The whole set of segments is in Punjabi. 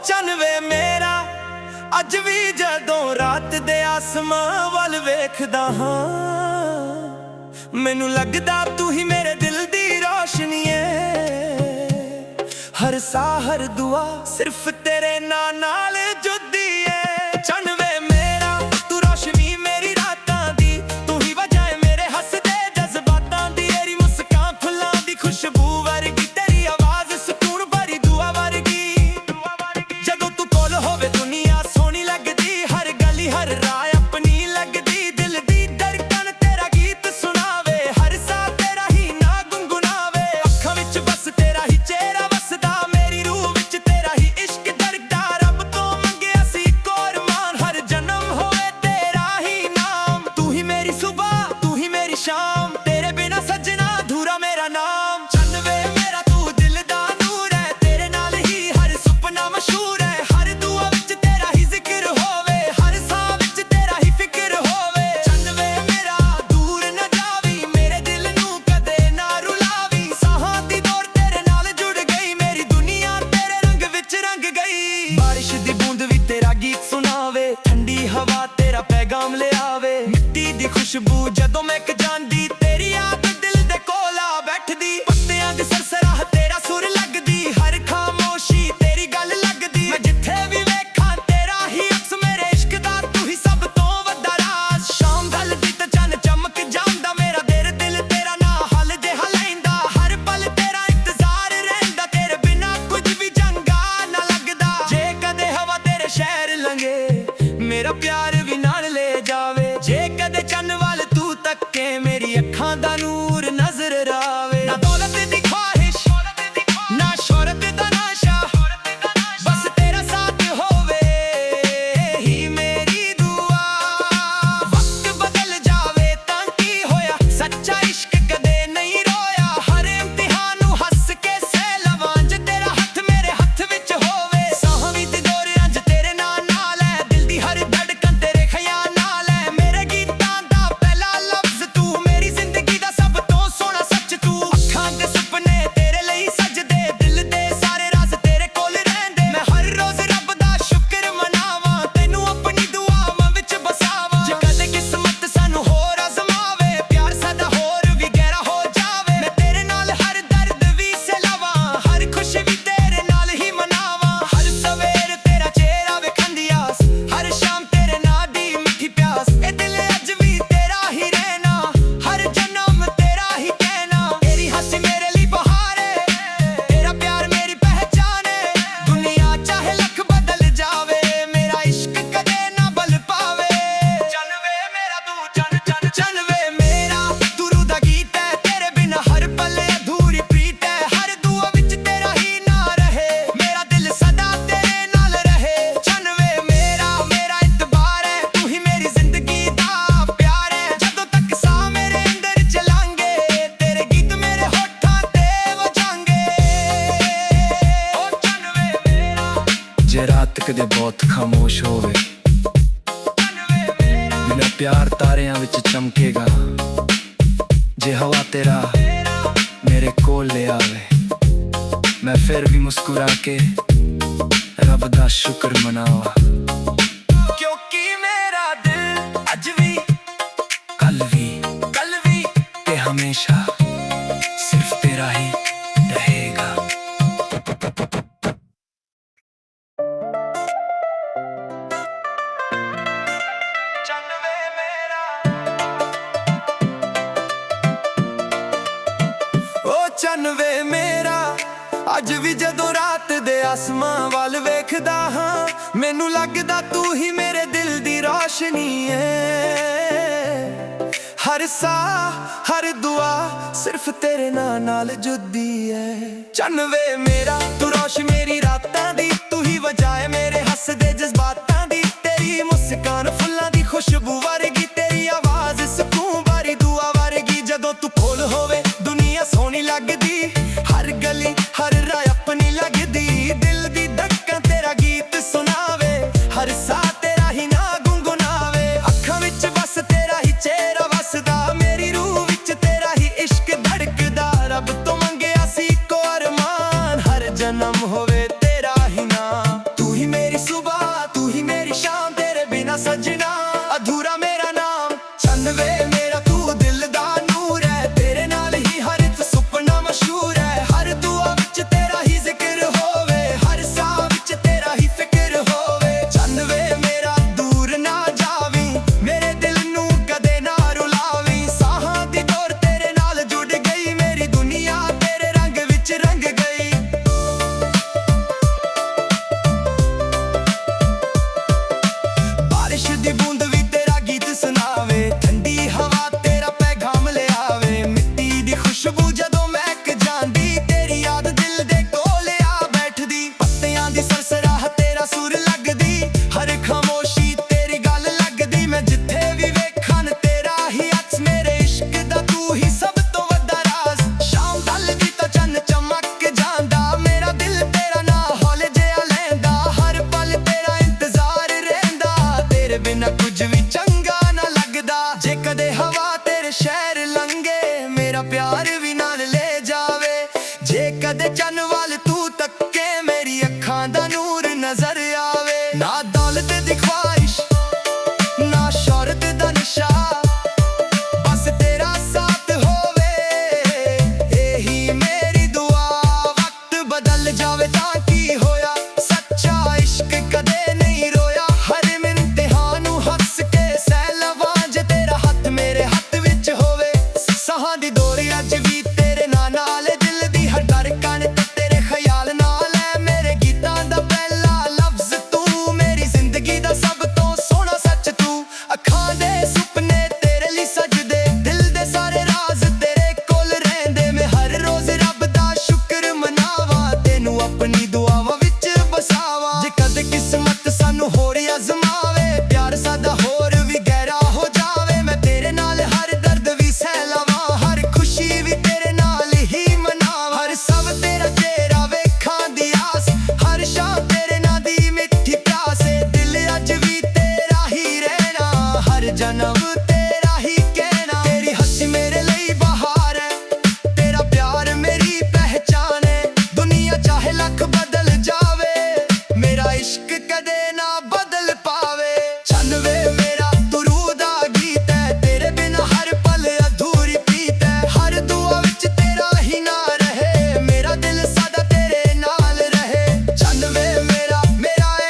ਚੰਨ ਵੇ ਮੇਰਾ ਅੱਜ ਵੀ ਜਦੋਂ ਰਾਤ ਦੇ ਆਸਮਾਂ ਵੱਲ ਵੇਖਦਾ ਹਾਂ, ਮੈਨੂੰ ਲੱਗਦਾ ਤੂੰ ਹੀ ਮੇਰੇ ਦਿਲ ਦੀ ਰੋਸ਼ਨੀ ਏ। ਹਰ ਸਾਹ ਹਰ ਦੁਆ ਸਿਰਫ ਤੇਰੇ ਨਾਂ ਨਾਲ ਜੁੜਦੀ ਏ। ਚੰਨ ਵੇ ਮੇਰਾ ਤੂੰ ਰੋਸ਼ਨੀ ਮੇਰੀ ਰਾਤਾਂ ਦੀ, ਤੂੰ ਹੀ ਵਜ੍ਹਾ ਏ ਮੇਰੇ ਹੱਸਦੇ ਜਜ਼ਬਾਤਾਂ ਦੀ। ਤੇਰੀ ਮੁਸਕਾਨ ਫੁੱਲਾਂ ਦੀ ਖੁਸ਼ਬੂ ਵਰਗੀ, ਤੇਰੀ ਆਵਾਜ਼ ਸਕੂਨ ਭਰੀ ਦੁਆ ਵਰਗੀ। ਜਦੋਂ ਤੂੰ ਕੋਲ ਹੋਵੇ ਦੁਨੀਆ ਸੋਹਣੀ ਲੱਗਦੀ, ਹਰ ਗਲੀ ਹਰ ਰਾਹ ਆਪਣੀ ਲੱਗਦੀ। ਦਿਲ ਦੀ ਧੜਕਣ ਤੇਰਾ ਗੀਤ ਸੁਣਾਵੇ, ਹਰ ਸਾਹ ਤੇਰਾ ਹੀ ਨਾ ਗੁੰਗੁਨਾਵੇ। ਅੱਖਾਂ ਵਿੱਚ ਬਸ ਤੇਰਾ ਹੀ ਚਿਹਰਾ ਵਸਦਾ, ਮੇਰੀ ਰੂਹ ਵਿੱਚ ਤੇਰਾ ਹੀ ਇਸ਼ਕ ਦਰਦਾ। ਰੱਬ ਤੋਂ ਮੰਗਿਆ ਸੀ ਇੱਕੋ ਅਰਮਾਨ, ਹਰ ਜਨਮ ਹੋਵੇ ਤੇਰਾ ਹੀ ਨਾਮ। ਤੂੰ ਹੀ ਮੇਰੀ ਸੁਬਾਹ ਤੂੰ ਹੀ ਮੇਰੀ ਸ਼ਾਮ, ਤੇਰੇ ਬਿਨਾ ਸੱਜਣਾ ਅਧੂਰਾ ਮੇਰਾ ਨਾਮ। ਚੰਨ ਵੇ ਮੇਰਾ ਤੂੰ ਦਿਲ ਦਾ ਨੂਰ ਹੈ, ਤੇਰੇ ਨਾਲ ਹੀ ਹਰ ਸੁਪਨਾ ਮਸ਼ਹੂਰ ਹੈ। ਹਰ ਦੁਆ ਵਿੱਚ ਤੇਰਾ ਹੀ ਜ਼ਿਕਰ ਹੋਵੇ, ਹਰ ਸਾਹ ਵਿੱਚ ਤੇਰਾ ਹੀ ਫਿਕਰ ਹੋਵੇ। ਚੰਨ ਵੇ ਮੇਰਾ ਦੂਰ ਨਾ ਜਾਵੀਂ, ਮੇਰੇ ਦਿਲ ਨੂੰ ਕਦੇ ਨਾ ਰੁਲਾਵੀਂ। ਸਾਹਾਂ ਦੀ ਦੌੜ ਤੇਰੇ ਨਾਲ ਜੁੜ ਗਈ, ਮੇਰੀ ਦੁਨੀਆ ਤੇਰੇ ਰੰਗ ਵਿੱਚ ਰੰਗ ਗਈ। ਬਾਰਿਸ਼ ਦੀ ਬੂੰਦ ਵੀ ਤੇਰਾ ਗੀਤ ਸੁਣਾਵੇ, ਠੰਡੀ ਹਵਾ ਤੇਰਾ ਪੈਗਾਮ ਲਿਆਵੇ। ਮਿੱਟੀ ਦੀ ਖੁਸ਼ਬੂ ਜਦੋਂ ਮਹਿਕ ਜਾਂਦੀ, ਤੇਰੀ ਯਾਦ ਦਿਲ ਦੇ ਕੋਲ ਆ ਬੈਠਦੀ। ਪੱਤਿਆਂ ਦੀ ਸਰਸਰਾਹ ਤੇਰਾ ਸੁਰ ਲੱਗਦੀ, ਹਰ ਖਾਮੋਸ਼ੀ ਤੇਰੀ ਗੱਲ ਲੱਗਦੀ। ਮੈਂ ਜਿੱਥੇ ਵੀ ਵੇਖਾਂ ਤੇਰਾ ਹੀ ਅਕਸ, ਮੇਰੇ ਇਸ਼ਕ ਦਾ ਤੂੰ ਹੀ ਸਭ ਤੋਂ ਵੱਡਾ ਰਾਜ਼। ਸ਼ਾਮ ਢਲਦੀ ਤੇ ਚੰਨ ਚਮਕ ਜਾਂਦਾ, ਮੇਰਾ ਦਿਲ ਤੇਰਾ ਨਾਂ ਹਲ ਜਿਹਾ ਲੈਂਦਾ। ਹਰ ਪਲ ਤੇਰਾ ਇੰਤਜ਼ਾਰ ਰਹਿੰਦਾ, ਤੇਰੇ ਬਿਨਾ ਕੁਝ ਵੀ ਚੰਗਾ ਨਾ ਲੱਗਦਾ। ਜੇ ਕਦੇ ਹਵਾ ਤੇਰੇ ਸ਼ਹਿਰ ਲੰਘੇ, ਮੇਰਾ ਪਿਆਰ ਵੀ ਨਾਲ ਲੈ ਜਾਵੇ। ਜੇ ਕਦੇ ਚੰਨ ਵੱਲ ਤੂੰ ਤੱਕੇ, ਮੇਰੀ ਅੱਖਾਂ ਦਾ ਨੂਰ ਨਜ਼ਰ ਆਵੇ। ਨਾ ਦੌਲਤ ਦੀ ਖਵਾਹਿਸ਼ ਨਾ ਸ਼ੋਹਰਤ ਦਾ ਨਸ਼ਾ, ਬਸ ਤੇਰਾ ਸਾਥ ਹੋਵੇ ਹੀ ਮੇਰੀ ਦੁਆ। ਵਕਤ ਬਦਲ ਜਾਵੇ ਤਾਂ ਕੀ ਹੋਇਆ, ਸੱਚਾ ਇਸ਼ਕ ਕਦੇ ਨਹੀਂ ਰੋਇਆ। ਹਰ ਇਮਤਿਹਾਨ ਨੂੰ ਹੱਸ ਕੇ ਸਹਿ ਲਵਾਂ, ਜੇ ਤੇਰਾ ਹੱਥ ਮੇਰੇ ਹੱਥ ਵਿੱਚ ਹੋਵੇ। ਸਾਹਾਂ ਵੀ ਤੇ ਦੌਰਿਆਂ 'ਚ ਤੇਰੇ ਨਾਂ ਨਾਲ ਹੈ, ਦਿਲ ਦੀ ਹਰ ਧੜਕਣ ਤੇਰੇ ਖਿਆਲ ਨਾਲ ਹੈ। ਮੇਰੇ ਗੀਤਾਂ ਦਾ ਪਹਿਲਾ ਲਫ਼ਜ਼ ਤੂੰ, ਮੇਰੀ ਜ਼ਿੰਦਗੀ ਦਾ ਸਭ ਤੋਂ ਸੋਹਣਾ ਸੱਚ ਤੂੰ। ਅੱਖਾਂ ਦੇ ਸੁਪਨੇ ਤੇਰੇ ਲਈ ਸਜਦੇ, ਦਿਲ ਦੇ ਸਾਰੇ ਰਾਜ਼ ਤੇਰੇ ਕੋਲ ਰਹਿੰਦੇ। ਮੈਂ ਹਰ ਰੋਜ਼ ਰੱਬ ਦਾ ਸ਼ੁਕਰ ਮਨਾਵਾਂ, ਤੈਨੂੰ ਆਪਣੀ ਦੁਆਵਾਂ ਵਿੱਚ ਬਸਾਵਾਂ। ਜੇ ਕਦੇ ਕਿਸਮਤ ਸਾਨੂੰ ਹੋਰ ਅਜ਼ਮਾਵੇ, ਪਿਆਰ ਸਾਡਾ ਹੋਰ ਵੀ ਗਹਿਰਾ ਹੋ ਜਾਵੇ। ਮੈਂ ਤੇਰੇ ਨਾਲ ਹਰ ਦਰਦ ਵੀ ਸਹਿਲਾਵਾਂ, ਹਰ ਖੁਸ਼ੀ ਵੀ ਤੇਰੇ ਨਾਲ ਹੀ ਮਨਾਵਾਂ। ਹਰ ਸਵੇਰ ਤੇਰਾ ਚਿਹਰਾ ਵੇਖਣ ਦੀ ਆਸ, ਹਰ ਸ਼ਾਮ ਤੇਰੇ ਨਾਂ ਦੀ ਮਿੱਠੀ ਪਿਆਸ। ਇਹ ਦਿਲ ਅੱਜ ਵੀ ਤੇਰਾ ਹੀ ਰਹਿਣਾ, ਹਰ ਜਨਮ ਤੇਰਾ ਹੀ ਕਹਿਣਾ। ਤੇਰੀ ਹੱਸੀ ਮੇਰੇ ਲਈ ਬਹਾਰ ਏ, ਤੇਰਾ ਪਿਆਰ ਮੇਰੀ ਪਹਿਚਾਨ ਏ। ਦੁਨੀਆ ਚਾਹੇ ਲੱਖ ਬਦਲ ਜਾਵੇ, ਮੇਰਾ ਇਸ਼ਕ ਕਦੇ ਨਾ ਬਲ ਪਾਵੇ। ਚੰਨ ਵੇ ਮੇਰਾ ਤੂੰ ਚੰਨ ਵੇ ਮੇਰਾ ਤੂੰ ਰੂਹ ਦਾ ਗੀਤ ਹੈ, ਤੇਰੇ ਬਿਨਾ ਹਰ ਪਲ ਅਧੂਰੀ ਪ੍ਰੀਤ ਹੈ। ਹਰ ਦੁਆ ਵਿੱਚ ਤੇਰਾ ਹੀ ਨਾਂ ਰਹੇ, ਮੇਰਾ ਦਿਲ ਸਦਾ ਤੇਰੇ ਨਾਲ ਰਹੇ। ਚੰਨ ਵੇ ਮੇਰਾ ਇਤਬਾਰ ਹੈ, ਤੂੰ ਹੀ ਮੇਰੀ ਜ਼ਿੰਦਗੀ ਦਾ ਪਿਆਰ ਹੈ। ਜਦੋਂ ਤੱਕ ਸਾਹ ਮੇਰੇ ਅੰਦਰ ਚਲਾਂਗੇ, ਤੇਰੇ ਗੀਤ ਮੇਰੇ ਹੋਠਾਂ ਤੇ ਵਜਾਂਗੇ। ਓ ਚੰਨ ਵੇ ਮੇਰਾ, ਜੇ ਰਾਤ ਕਦੇ ਬਹੁਤ ਖਾਮੋਸ਼ ਹੋਵੇ, ਮੇਰਾ ਪਿਆਰ ਤਾਰਿਆਂ ਵਿੱਚ ਚਮਕੇਗਾ। ਜੇ ਹਵਾ ਤੇਰਾ ਮੇਰੇ ਕੋਲ ਲੈ ਆਵੇ, ਮੈਂ ਫਿਰ ਵੀ ਮੁਸਕਰਾ ਕੇ ਰੱਬ ਦਾ ਸ਼ੁਕਰ ਮਨਾਵਾਂ। ਕਿਉਂਕਿ ਮੇਰਾ ਦਿਲ ਅੱਜ ਵੀ ਕੱਲ ਵੀ ਤੇ ਹਮੇਸ਼ਾ ਸਿਰਫ ਤੇਰਾ ਹੀ ਰਹੇਗਾ। ਚੰਨ ਵੇ ਮੇਰਾ, ਓ ਚੰਨ ਵੇ ਮੇਰਾ ਅੱਜ ਵੀ ਜਦੋਂ ਰਾਤ ਦੇ ਆਸਮਾਂ ਵੱਲ ਵੇਖਦਾ ਹਾਂ, ਮੈਨੂੰ ਲੱਗਦਾ ਤੂੰ ਹੀ ਮੇਰੇ ਦਿਲ ਦੀ ਰੋਸ਼ਨੀ ਏ। ਹਰ ਸਾਹ ਹਰ ਦੁਆ ਸਿਰਫ ਤੇਰੇ ਨਾਂ ਨਾਲ ਜੁੜਦੀ ਏ। ਚੰਨ ਵੇ ਮੇਰਾ ਤੂੰ ਰੋਸ਼ਨ ਮੇਰੀ ਰਾਤਾਂ ਦੀ, ਤੂੰ ਹੀ ਵਜ੍ਹਾ ਏ ਮੇਰੇ ਹੱਸਦੇ ਜਜ਼ਬਾਤਾਂ ਦੀ। ਤੇਰੀ ਮੁਸਕਾਨ ਫੁੱਲਾਂ ਦੀ ਖੁਸ਼ਬੂ ਵਰਗੀ, ਤੇਰੀ ਆਵਾਜ਼ ਸਕੂਨ ਭਰੀ ਦੁਆ ਵਰਗੀ। ਜਦੋਂ ਤੂੰ ਕੋਲ ਹੋਵੇ ਦੁਨੀਆ ਸੋਹਣੀ ਲੱਗਦੀ, ਹਰ ਗਲੀ ਹਰ ਰਾਹ ਆਪਣੀ ਲੱਗਦੀ। ਦਿਲ ਦੀ ਧੜਕਣ ਤੇਰਾ ਗੀਤ ਸੁਣਾਵੇ, ਹਰ ਸਾਹ ਤੇਰਾ ਹੀ ਨਾ ਗੁੰਗੁਨਾਵੇ। ਅੱਖਾਂ ਵਿੱਚ ਬਸ ਤੇਰਾ ਹੀ ਚਿਹਰਾ ਅਧੂਰਾ ਮੇਰਾ ਨਾਮ। ਚੰਨ ਵੇ ਮੇਰਾ ਤੂੰ ਦਿਲ ਦਾ ਨੂਰ ਹੈ, ਤੇਰੇ ਨਾਲ ਹੀ ਹਰ ਇੱਕ ਸੁਪਨਾ ਮਸ਼ਹੂਰ ਹੈ। ਹਰ ਦੁਆ ਵਿੱਚ ਤੇਰਾ ਹੀ ਜ਼ਿਕਰ ਹੋਵੇ, ਹਰ ਸਾਹ ਵਿੱਚ ਤੇਰਾ ਹੀ ਫਿਕਰ ਹੋਵੇ। ਚੰਨ ਵੇ ਮੇਰਾ ਦੂਰ ਨਾ ਜਾਵੀਂ, ਮੇਰੇ ਦਿਲ ਨੂੰ ਕਦੇ ਨਾ ਰੁਲਾਵੀਂ। ਸਾਹਾਂ ਦੀ ਡੋਰ ਤੇਰੇ ਨਾਲ ਜੁੜ ਗਈ, ਮੇਰੀ ਦੁਨੀਆ ਤੇਰੇ ਰੰਗ ਵਿੱਚ ਰੰਗ ਗਈ। ਬਾਰਿਸ਼ ਦੀ ਬੂੰਦ ਵੀ ਤੇਰਾ ਗੀਤ ਸੁਣਾਵੇ, ਠੰਡੀ ਹਵਾ ਤੇਰਾ ਪੈਗਾਮ ਲਿਆਵੇ। ਮਿੱਟੀ ਦੀ ਖੁਸ਼ਬੂ ਜਦੋਂ ਮਹਿਕ ਜਾਂਦੀ, ਤੇਰੀ ਯਾਦ ਦਿਲ ਦੇ ਕੋਲ ਆ ਬੈਠਦੀ। ਪੱਤਿਆਂ ਦੀ ਸਰਸਰਾਹ ਤੇਰਾ ਸੁਰ ਲੱਗਦੀ, ਹਰ ਖਾਮੋਸ਼ੀ ਤੇਰੀ ਗੱਲ ਲੱਗਦੀ। ਮੈਂ ਜਿੱਥੇ ਵੀ ਵੇਖਾਂ ਤੇਰਾ ਹੀ ਅਕਸ, ਮੇਰੇ ਇਸ਼ਕ ਦਾ ਤੂੰ ਹੀ ਸਭ ਤੋਂ ਵੱਡਾ ਰਾਜ਼। ਸ਼ਾਮ ਢਲਦੀ ਤਾਂ ਚੰਨ ਚਮਕ ਜਾਂਦਾ, ਮੇਰਾ ਦਿਲ ਤੇਰਾ ਨਾਂ ਹੌਲੇ ਜਿਹਾ ਲੈਂਦਾ। ਹਰ ਪਲ ਤੇਰਾ ਇੰਤਜ਼ਾਰ ਰਹਿੰਦਾ, ਤੇਰੇ ਬਿਨਾਂ ਕੁਝ ਵੀ ਚੰਗਾ ਨਾ ਲੱਗਦਾ। ਜੇ ਕਦੇ ਹਵਾ ਤੇਰੇ ਸ਼ਹਿਰ ਲੰਘੇ, ਮੇਰਾ ਪਿਆਰ ਵੀ ਨਾਲ ਲੈ ਜਾਵੇ। ਜੇ ਕਦੇ ਚੰਨ ਵੱਲ ਤੂੰ ਤੱਕੇ, ਮੇਰੀ ਅੱਖਾਂ ਦਾ ਨੂਰ ਨਜ਼ਰ ਆਵੇ। ਨਾ ਦੌਲਤ ਦੀ ਖਵਾਇਸ਼, ਨਾ ਸ਼ੌਹਰਤ ਦਾ ਨਸ਼ਾ, ਬਸ ਤੇਰਾ ਸਾਥ ਹੋਵੇ, ਇਹੀ ਮੇਰੀ ਦੁਆ। ਵਕਤ ਬਦਲ ਜਾਵੇ ਤਾਂ ਕੀ ਹੋਇਆ, ਸੱਚਾ ਇਸ਼ਕ ਕਦੇ ਨਹੀਂ ਰੋਇਆ। ਹਰ ਇਮਤਿਹਾਨ ਨੂੰ ਹੱਸ ਕੇ ਸਹਿ ਲਵਾਂ, ਜੇ ਤੇਰਾ ਹੱਥ ਮੇਰੇ ਹੱਥ ਵਿੱਚ ਹੋਵੇ। ਸਾਹਾਂ ਦੀ ਡੋਰ ਅੱਜ ਵੀ ਤੇਰੇ ਨਾਲ, ਦਿਲ ਦੀ ਹਰ ਧੜਕਣ ਤੇ ਤੇਰੇ ਖਿਆਲ ਨਾਲ ਹੈ। ਮੇਰੇ ਗੀਤਾਂ ਦਾ ਪਹਿਲਾ ਲਫ਼ਜ਼ ਤੂੰ, ਮੇਰੀ ਜ਼ਿੰਦਗੀ ਦਾ ਸਭ ਤੋਂ ਸੋਹਣਾ ਸੱਚ ਤੂੰ। ਅੱਖਾਂ ਦੇ ਸੁਪਨੇ ਤੇਰੇ ਲਈ ਸਜਦੇ, ਦਿਲ ਦੇ ਸਾਰੇ ਰਾਜ਼ ਤੇਰੇ ਕੋਲ ਰਹਿੰਦੇ। ਮੈਂ ਹਰ ਰੋਜ਼ ਰੱਬ ਦਾ ਸ਼ੁਕਰ ਮਨਾਵਾਂ, ਤੈਨੂੰ ਆਪਣੀ ਦੁਆਵਾਂ ਵਿੱਚ ਬਸਾਵਾਂ। ਜੇ ਕਦੇ ਕਿਸਮਤ ਸਾਨੂੰ ਹੋਰ ਅਜ਼ਮਾਵੇ, ਪਿਆਰ ਸਾਡਾ ਹੋਰ ਵੀ ਗਹਿਰਾ ਹੋ ਜਾਵੇ। ਮੈਂ ਤੇਰੇ ਨਾਲ ਹਰ ਦਰਦ ਵੀ ਸਹਿ ਲਵਾਂ, ਹਰ ਖੁਸ਼ੀ ਵੀ ਤੇਰੇ ਨਾਲ ਹੀ ਮਨਾਵਾਂ। ਹਰ ਸਭ ਤੇਰਾ ਚਿਹਰਾ ਵੇਖਾਂ ਦੀ ਆਸ, ਹਰ ਸ਼ਾਮ ਤੇਰੇ ਨਾਂ ਦੀ ਮਿੱਠੀ ਪਿਆਸ। ਦਿਲ ਅੱਜ ਵੀ ਤੇਰਾ ਹੀ ਰਹਿਣਾ, ਹਰ ਜਨਮ ਤੇਰਾ ਹੀ ਕਹਿਣਾ। ਤੇਰੀ ਹੱਸੀ ਮੇਰੇ ਲਈ ਬਹਾਰ ਹੈ, ਤੇਰਾ ਪਿਆਰ ਮੇਰੀ ਪਹਿਚਾਨ ਹੈ। ਦੁਨੀਆ ਚਾਹੇ ਲੱਖ ਬਦਲ ਜਾਵੇ, ਮੇਰਾ ਇਸ਼ਕ ਕਦੇ ਨਾ ਬਦਲ ਪਾਵੇ। ਚੰਨ ਵੇ ਮੇਰਾ ਤੂੰ ਰੂਹ ਦਾ ਗੀਤ ਹੈ, ਤੇਰੇ ਬਿਨਾਂ ਹਰ ਪਲ ਅਧੂਰੀ ਪ੍ਰੀਤ ਹੈ। ਹਰ ਦੁਆ ਵਿੱਚ ਤੇਰਾ ਹੀ ਨਾਂ ਰਹੇ, ਮੇਰਾ ਦਿਲ ਸਦਾ ਤੇਰੇ ਨਾਲ ਰਹੇ। ਚੰਨ ਵੇ ਮੇਰਾ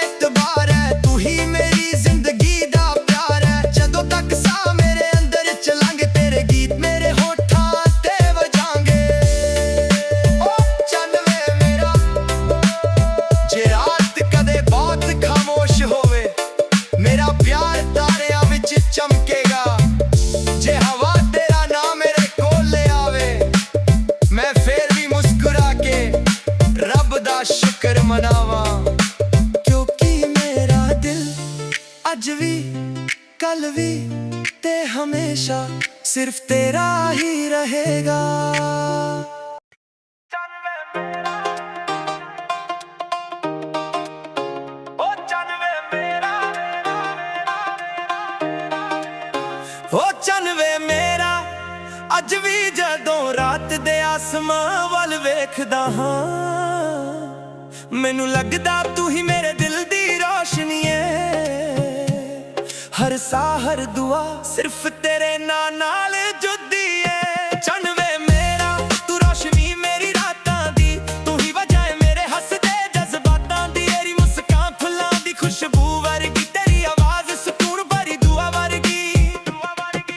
ਇਤਬਾਰ ਹੈ, ਤੂੰ ਹੀ ਮੇਰੀ ਜ਼ਿੰਦਗੀ ਦਾ ਪਿਆਰ ਹੈ। ਜਦੋਂ ਤੱਕ ਸਾਹ ਮੇਰੇ ਅੰਦਰ ਚਲਾਂਗੇ, ਤੇਰੇ ਗੀਤ ਮੇਰੇ ਹੋਠਾਂ ਤੇ ਵਜਾਂਗੇ। ਓ ਚੰਨ ਵੇ ਮੇਰਾ, ਜੇ ਰਾਤ ਕਦੇ ਬਹੁਤ ਖਾਮੋਸ਼ ਹੋਵੇ, ਮੇਰਾ ਪਿਆਰ ਤਾਰਿਆਂ ਵਿੱਚ ਚਮਕੇਗਾ। ਜੇ ਹਵਾ ਤੇਰਾ ਨਾਂ ਮੇਰੇ ਕੋਲ ਆਵੇ, ਮੈਂ ਫੇਰ ਵੀ ਮੁਸਕਰਾ ਕੇ ਰੱਬ ਦਾ ਸ਼ੁਕਰ ਮਨਾਵਾਂ। ਕਿਉਂਕਿ ਮੇਰਾ ਦਿਲ ਅੱਜ ਵੀ, ਕੱਲ ਵੀ ਤੇ ਹਮੇਸ਼ਾ ਸਿਰਫ ਤੇਰਾ ਹੀ ਰਹੇਗਾ। ਓ ਚੰਨ ਵੇ ਮੇਰਾ, ਅੱਜ ਵੀ ਜਦੋਂ ਰਾਤ ਦੇ ਆਸਮਾਂ ਵੱਲ ਵੇਖਦਾ ਹਾਂ, ਮੈਨੂੰ ਲੱਗਦਾ ਤੂੰ ਹੀ ਮੇਰੇ ਦਿਲ ਦੀ ਰੋਸ਼ਨੀ ਏ। ਹਰ ਸਾਹ ਹਰ ਦੁਆ ਸਿਰਫ ਤੇਰੇ ਨਾਂ ਨਾਲ ਜੁੜਦੀ ਏ। ਚੰਨ ਵੇ ਮੇਰਾ, ਤੂੰ ਰੋਸ਼ਨੀ ਮੇਰੀ ਰਾਤਾਂ ਦੀ, ਤੂੰ ਹੀ ਵਜ੍ਹਾ ਏ ਮੇਰੇ ਹੱਸਦੇ ਜਜ਼ਬਾਤਾਂ ਦੀ। ਤੇਰੀ ਮੁਸਕਾਨ ਫੁੱਲਾਂ ਦੀ ਖੁਸ਼ਬੂ ਵਰਗੀ, ਤੇਰੀ ਆਵਾਜ਼ ਸਕੂਨ ਭਰੀ ਦੁਆ ਵਰਗੀ।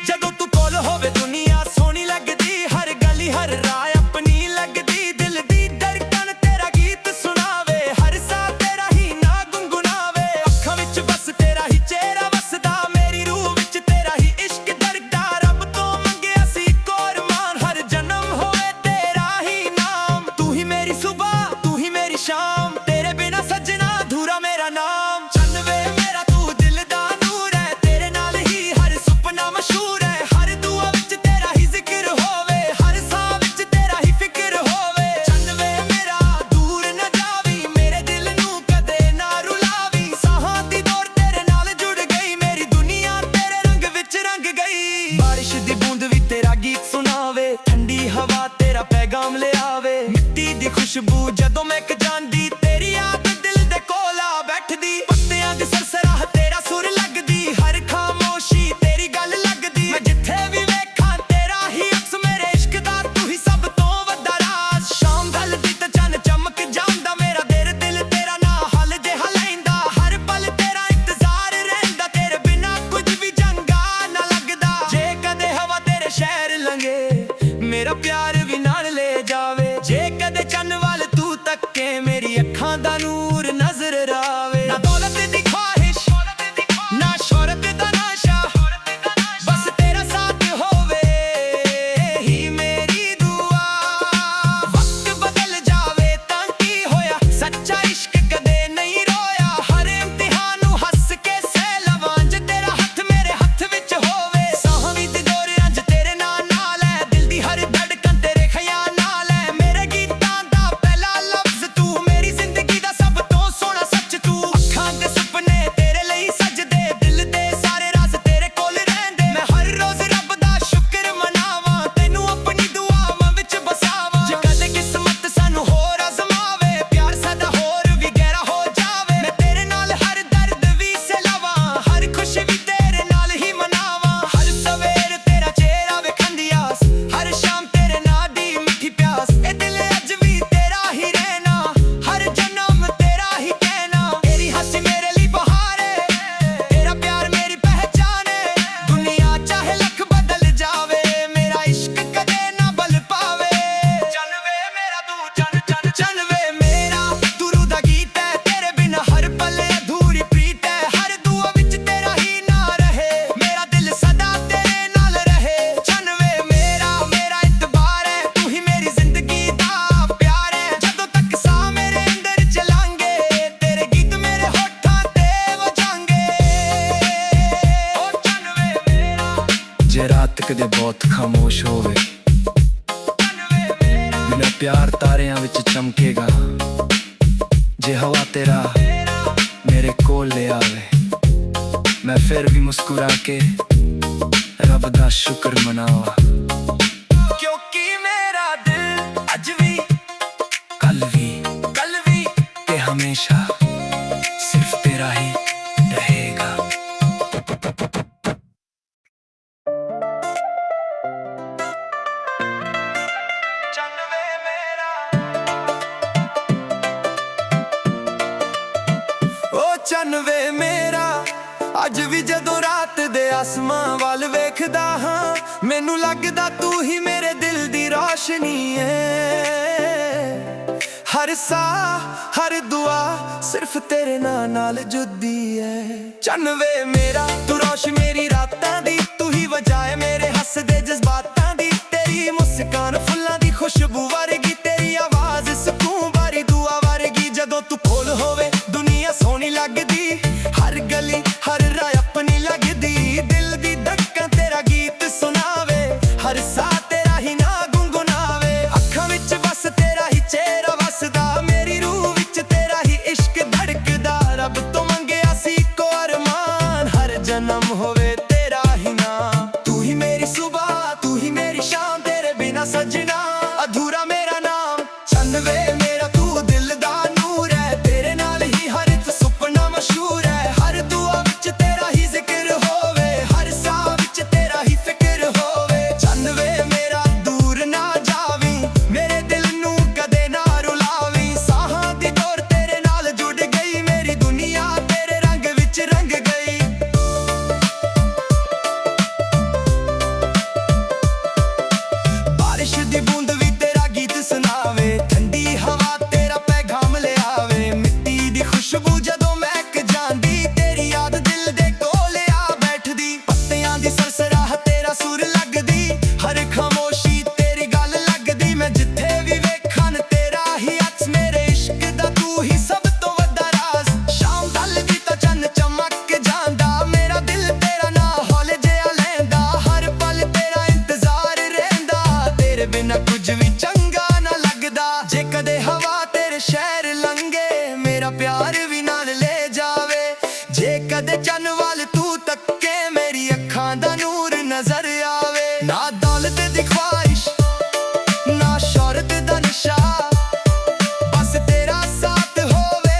ਜਦੋਂ ਤੂੰ ਕੋਲ ਹੋਵੇ ਦੁਨੀਆ ਸੋਹਣੀ ਲੱਗਦੀ, ਹਰ ਗਲੀ ਹਰ ਰਾਹ ਆਪਣੀ ਲੱਗਦੀ। ਦਿਲ ਦੀ ਧੜਕਣ ਤੇਰਾ ਗੀਤ ਸੁਣਾਵੇ, ਹਰ ਸਾਹ ਤੇਰਾ ਹੀ ਨਾਂ ਗੁੰਗੁਣਾਵੇ। ਅੱਖਾਂ ਵਿੱਚ ਬਸ ਤੇਰਾ ਹੀ ਚਿਹਰਾ ਵਸਦਾ, ਮੇਰੀ ਰੂਹ ਵਿੱਚ ਤੇਰਾ ਹੀ ਇਸ਼ਕ ਧੜਕਦਾ। ਰੱਬ ਤੋਂ ਮੰਗਿਆ ਸੀ ਕੁਰਬਾਨ, ਹਰ ਜਨਮ ਹੋਵੇ ਤੇਰਾ ਹੀ ਨਾਮ। ਤੂੰ ਹੀ ਮੇਰੀ ਸੁਬਾਹ, ਤੂੰ ਹੀ ਮੇਰੀ ਸ਼ਾਮ, ਤੇਰੇ ਬਿਨਾ ਸੱਜਣਾ ਅਧੂਰਾ ਮੇਰਾ ਨਾਮ। ਚੰਨ ਵੇ ਮੇਰਾ ਤੂੰ ਦਿਲ ਦਾ ਨੂਰ ਹੈ, ਤੇਰੇ ਨਾਲ ਹੀ ਹਰ ਸੁਪਨਾ ਮਸ਼ਹੂਰ ਹੈ। ਹਰ ਦੁਆ ਵਿੱਚ ਤੇਰਾ ਹੀ ਜ਼ਿਕਰ ਹੋਵੇ, ਹਰ ਸਾਹ ਵਿੱਚ ਤੇਰਾ ਹੀ ਫਿਕਰ ਹੋਵੇ। ਚੰਨ ਵੇ ਮੇਰਾ ਦੂਰ ਨਾ ਜਾਵੀਂ, ਮੇਰੇ ਦਿਲ ਨੂੰ ਕਦੇ ਨਾ ਰੁਲਾਵੀਂ। ਸਾਹਾਂ ਦੀ ਡੋਰ ਤੇਰੇ ਨਾਲ ਜੁੜ ਗਈ, ਮੇਰੀ ਦੁਨੀਆ ਤੇਰੇ ਰੰਗ ਵਿੱਚ ਰੰਗ ਗਈ। ਬਾਰਿਸ਼ ਦੀ ਬੂੰਦ ਵੀ ਤੇਰਾ ਗੀਤ ਸੁਣਾਵੇ, ਠੰਡੀ ਹਵਾ ਤੇਰਾ ਪੈਗਾਮ ਲਿਆਵੇ। ਮਿੱਟੀ ਦੀ ਖੁਸ਼ਬੂ ਜਦੋਂ ਮਹਿਕ ਜਾਂਦੀ, ਤੇਰੀ ਯਾਦ ਦਿਲ ਦੇ ਕੋਲ ਆ ਬੈਠਦੀ। ਪੱਤਿਆਂ ਦੀ ਸਰਸਰਾਹ ਤੇਰਾ ਸੁਰ ਲੱਗਦੀ, ਹਰ ਖਾਮੋਸ਼ ਜੇ ਰਾਤ ਕਦੇ ਬਹੁਤ ਖਾਮੋਸ਼ ਹੋਵੇ, ਮੇਰਾ ਪਿਆਰ ਤਾਰਿਆਂ ਵਿੱਚ ਚਮਕੇਗਾ। ਜੇ ਹਵਾ ਤੇਰਾ ਮੇਰੇ ਕੋਲ ਲੈ ਆਵੇ, ਮੈਂ ਫਿਰ ਵੀ ਮੁਸਕਰਾ ਕੇ ਰੱਬ ਦਾ ਸ਼ੁਕਰ ਮਨਾਵਾਂ। ਕਿਉਂਕਿ ਮੇਰਾ ਦਿਲ ਅੱਜ ਵੀ ਕੱਲ ਵੀ ਤੇ ਹਮੇਸ਼ਾ ਸਿਰਫ ਤੇਰਾ ਹੀ ਰਹੇਗਾ। ਚੰਨ ਵੇ ਮੇਰਾ, ਓ ਚੰਨ ਵੇ ਮੇਰਾ, ਅੱਜ ਵੀ ਜਦੋਂ ਰਾਤ ਦੇ ਆਸਮਾਂ ਵੱਲ ਵੇਖਦਾ ਹਾਂ, ਮੈਨੂੰ ਲੱਗਦਾ ਤੂੰ ਹੀ ਮੇਰੇ ਦਿਲ ਦੀ ਰੋਸ਼ਨੀ ਏ। ਹਰ ਸਾਹ ਹਰ ਦੁਆ ਸਿਰਫ ਤੇਰੇ ਨਾਂ ਨਾਲ ਜੁੜਦੀ ਏ। ਚੰਨ ਵੇ ਮੇਰਾ, ਤੂੰ ਰੋਸ਼ ਮੇਰੀ ਰਾਤਾਂ ਦੀ, ਤੂੰ ਹੀ ਵਜ੍ਹਾ ਏ ਮੇਰੇ ਹੱਸਦੇ ਜਜ਼ਬਾਤਾਂ ਦੀ। ਤੇਰੀ ਮੁਸਕਾਨ ਫੁੱਲਾਂ ਦੀ ਖੁਸ਼ਬੂ ਵਰਗੀ, ਤੇਰੀ ਆਵਾਜ਼ ਸਕੂਨ ਭਰੀ ਦੁਆ ਵਰਗੀ। ਜਦੋਂ ਤੂੰ ਕੋਲ ਹੋਵੇ ਦੁਨੀਆ ਸੋਹਣੀ ਲੱਗਦੀ, ਹਰ ਗਲੀ ਹਰ ਰਾਹ ਆਪਣੀ ਲੱਗਦੀ। ਦਿਲ ਦੀ ਧੜਕਣ ਤੇਰਾ ਗੀਤ ਸੁਣਾਵੇ, ਹਰ ਸਾਹ ਤੇਰਾ ਹੀ ਨਾ ਗੁੰਗੁਨਾਵੇ। ਅੱਖਾਂ ਵਿੱਚ ਬਸ ਤੇਰਾ ਹੀ ਚਿਹਰਾ ਵਸਦਾ, ਮੇਰੀ ਰੂਹ ਵਿੱਚ ਤੇਰਾ ਹੀ ਇਸ਼ਕ ਧੜਕਦਾ। ਰੱਬ ਤੋਂ ਮੰਗਿਆ ਸੀ ਇੱਕੋ ਅਰਮਾਨ, ਹਰ ਜਨਮ ਹੋਵੇ ਤੇਰਾ ਹੀ ਨਾਮ। ਤੂੰ ਹੀ ਮੇਰੀ ਸੁਬਾਹ, ਤੂੰ ਹੀ ਮੇਰੀ ਸ਼ਾਮ, ਤੇਰੇ ਬਿਨਾ ਸਜਣਾ ਅਧੂਰਾ ਮੇਰਾ ਨਾਮ। ਚੰਨ ਵੇ ਮੇਰਾ, ਤੂੰ ਦਿਲ ਦਾ ਨੂਰ ਹੈ, ਤੇਰੇ ਨਾਲ ਹੀ ਹਰ ਇੱਕ ਸੁਪਨਾ ਮਸ਼ਹੂਰ ਹੈ। ਹਰ ਦੁਆ ਵਿੱਚ ਤੇਰਾ ਹੀ ਜ਼ਿਕਰ ਹੋਵੇ, ਹਰ ਸਾਹ ਵਿੱਚ ਤੇਰਾ ਹੀ ਫਿਕਰ ਹੋਵੇ। ਚੰਨ ਵੇ ਮੇਰਾ, ਦੂਰ ਨਾ ਜਾਵੀਂ, ਮੇਰੇ ਦਿਲ ਨੂੰ ਕਦੇ ਨਾ ਰੁਲਾਵੀਂ। ਸਾਹਾਂ ਦੀ ਡੋਰ ਤੇਰੇ ਨਾਲ ਜੁੜ ਗਈ, ਮੇਰੀ ਦੁਨੀਆ ਤੇਰੇ ਰੰਗ ਵਿੱਚ ਰੰਗ ਗਈ। ਬਾਰਿਸ਼ ਦੀ ਬੂੰਦ ਵੀ ਤੇਰਾ ਗੀਤ ਸੁਣਾਵੇ, ਠੰਡੀ ਹਵਾ ਤੇਰਾ ਪੈਗਾਮ ਲਿਆਵੇ। ਮਿੱਟੀ ਦੀ ਖੁਸ਼ਬੂ ਜਦੋਂ ਮਹਿਕ ਜਾਂਦੀ, ਤੇਰੀ ਯਾਦ ਦਿਲ ਦੇ ਕੋਲ ਆ ਬੈਠਦੀ। ਪੱਤਿਆਂ ਦੀ ਸਰਸਰਾਹ ਤੇਰਾ ਸੁਰ ਲੱਗਦੀ, ਹਰ ਖਾਮੋਸ਼ੀ ਤੇਰੀ ਗੱਲ ਲੱਗਦੀ। ਮੈਂ ਜਿੱਥੇ ਵੀ ਵੇਖਾਂ ਤੇਰਾ ਹੀ ਅਕਸ, ਮੇਰੇ ਇਸ਼ਕ ਦਾ ਤੂੰ ਹੀ ਸਭ ਤੋਂ ਵੱਡਾ ਰਾਜ਼। ਸ਼ਾਮ ਢਲਦੀ ਤਾਂ ਚੰਨ ਚਮਕ ਜਾਂਦਾ, ਮੇਰਾ ਦਿਲ ਤੇਰਾ ਨਾਂ ਹੌਲੇ ਜਿਹਾ ਲੈਂਦਾ। ਹਰ ਪਲ ਤੇਰਾ ਇੰਤਜ਼ਾਰ ਰਹਿੰਦਾ, ਤੇਰੇ ਬਿਨਾ ਕੁਝ ਵੀ ਚੰਗਾ ਨਾ ਲੱਗਦਾ। ਜੇ ਕਦੇ ਹਵਾ ਤੇਰੇ ਸ਼ਹਿਰ ਲੰਘੇ, ਮੇਰਾ ਪਿਆਰ ਵੀ ਨਾਲ ਲੈ ਜਾਵੇ। ਜੇ ਕਦੇ ਚੰਨ ਵੱਲ ਤੂੰ ਤੱਕੇ, ਮੇਰੀ ਅੱਖਾਂ ਦਾ ਨੂਰ ਨਜ਼ਰ ਆਵੇ। ਨਾ ਦੌਲਤ ਦੀ ਖਵਾਇਸ਼, ਨਾ ਸ਼ੌਹਰਤ ਦਾ ਨਸ਼ਾ, ਬਸ ਤੇਰਾ ਸਾਥ ਹੋਵੇ।